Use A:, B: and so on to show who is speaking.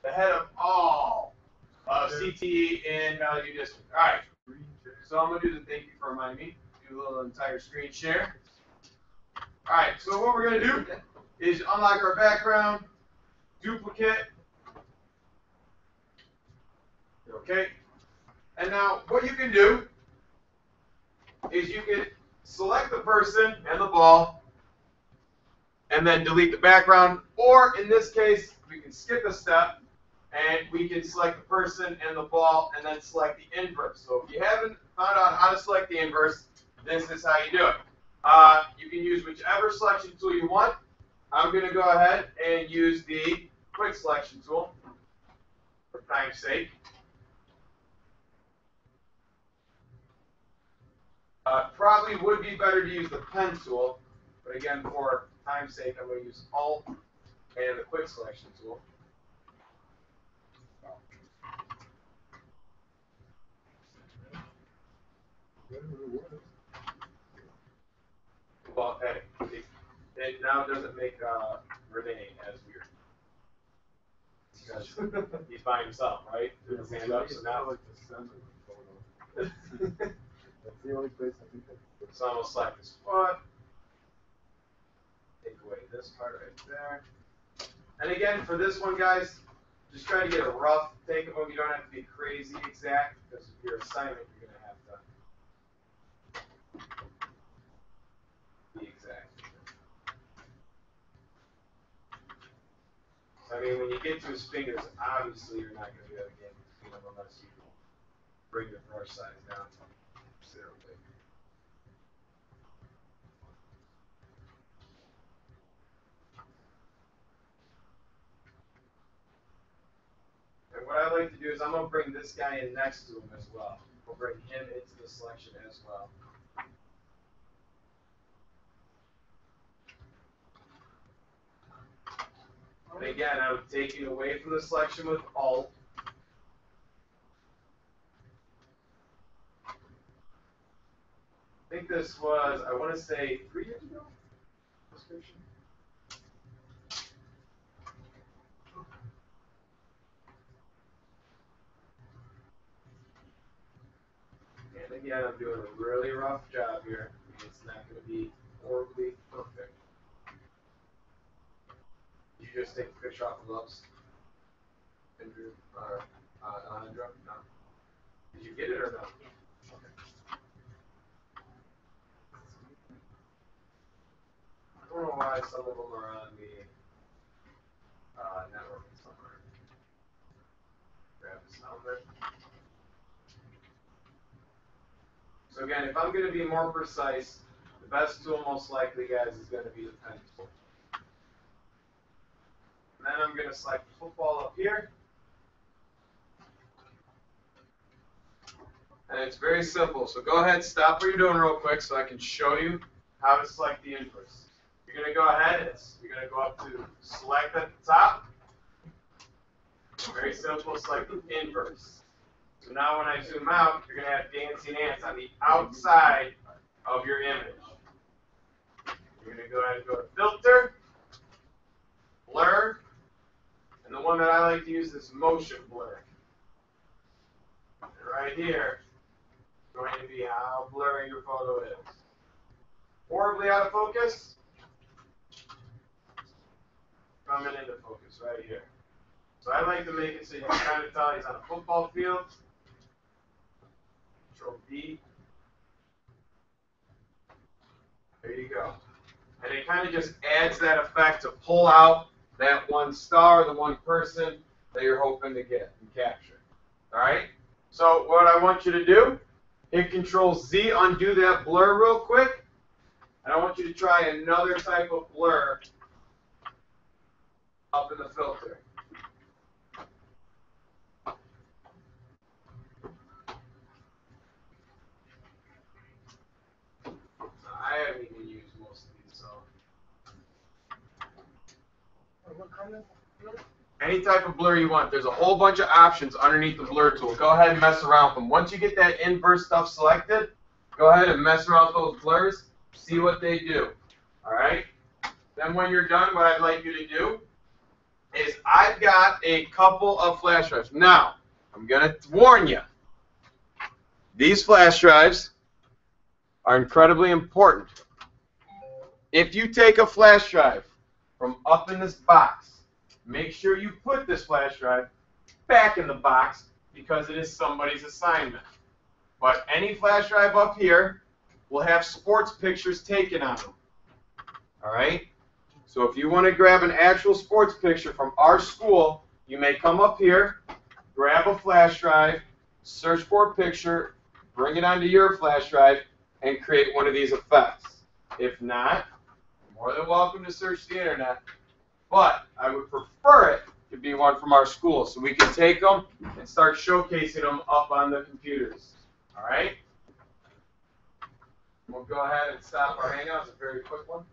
A: The head of all of CTE in Valley View District. All right. So I'm going to do the thank you for reminding me. Do a little entire screen share. All right. So what we're going to do is unlock our background, duplicate. Okay. And now what you can do is you can select the person and the ball and then delete the background. Or in this case, we can skip a step and we can select the person and the ball and then select the inverse. So if you haven't found out how to select the inverse, this is how you do it. You can use whichever selection tool you want. I'm going to go ahead and use the quick selection tool for time's sake. Probably would be better to use the pen tool, but again, for time's sake, I'm going to use Alt and the quick selection tool. Well, hey, it now doesn't make Renee as weird. Because he's by himself, right? Threw his hand up, so now.
B: That's the only place I think that.
A: So I'm going to select this spot. Take away this part right there. And again, for this one, guys, just try to get a rough take of them. You don't have to be crazy exact, because of your assignment, you're going to have to be exact. So, I mean, when you get to his fingers, obviously you're not going to be able to get between them unless you bring the brush size down considerably. And what I like to do is I'm going to bring this guy in next to him as well. We'll bring him into the selection as well. And again, I would take it away from the selection with Alt. I think this was, I want to say, 3 years ago? Description. And again, I'm doing a really rough job here. It's not going to be horribly perfect. Did you just take a picture off of gloves? Andrew, or Andrew? No. Did you get it or no? Okay. I don't know why some of them are on the network somewhere. Grab this number. So again, if I'm going to be more precise, the best tool most likely, guys, is going to be the pen tool. And then I'm going to select football up here. And it's very simple. So go ahead, stop what you're doing real quick so I can show you how to select the inverse. You're going to go ahead, you're going to go up to select at the top. Very simple, select the inverse. So now when I zoom out, you're going to have dancing ants on the outside of your image. You're going to go ahead and go to Filter, Blur, and the one that I like to use is Motion Blur. And right here is going to be how blurry your photo is. Horribly out of focus. Coming into focus right here. So I like to make it so you can kind of tell he's on a football field. Control D. There you go. And it kind of just adds that effect to pull out that one star, the one person that you're hoping to get and capture. All right? So what I want you to do, hit Control Z, undo that blur real quick. And I want you to try another type of blur up in the filter. I haven't even used most of these, so. Any type of blur you want. There's a whole bunch of options underneath the blur tool. Go ahead and mess around with them. Once you get that inverse stuff selected, go ahead and mess around with those blurs. See what they do. All right? Then when you're done, what I'd like you to do is I've got a couple of flash drives. Now, I'm going to warn you. These flash drives are incredibly important. If you take a flash drive from up in this box, make sure you put this flash drive back in the box because it is somebody's assignment. But any flash drive up here will have sports pictures taken on them. All right? So if you want to grab an actual sports picture from our school, you may come up here, grab a flash drive, search for a picture, bring it onto your flash drive, and create one of these effects. If not, you're more than welcome to search the internet. But I would prefer it to be one from our school so we can take them and start showcasing them up on the computers. All right? We'll go ahead and stop our hangout. It's a very quick one.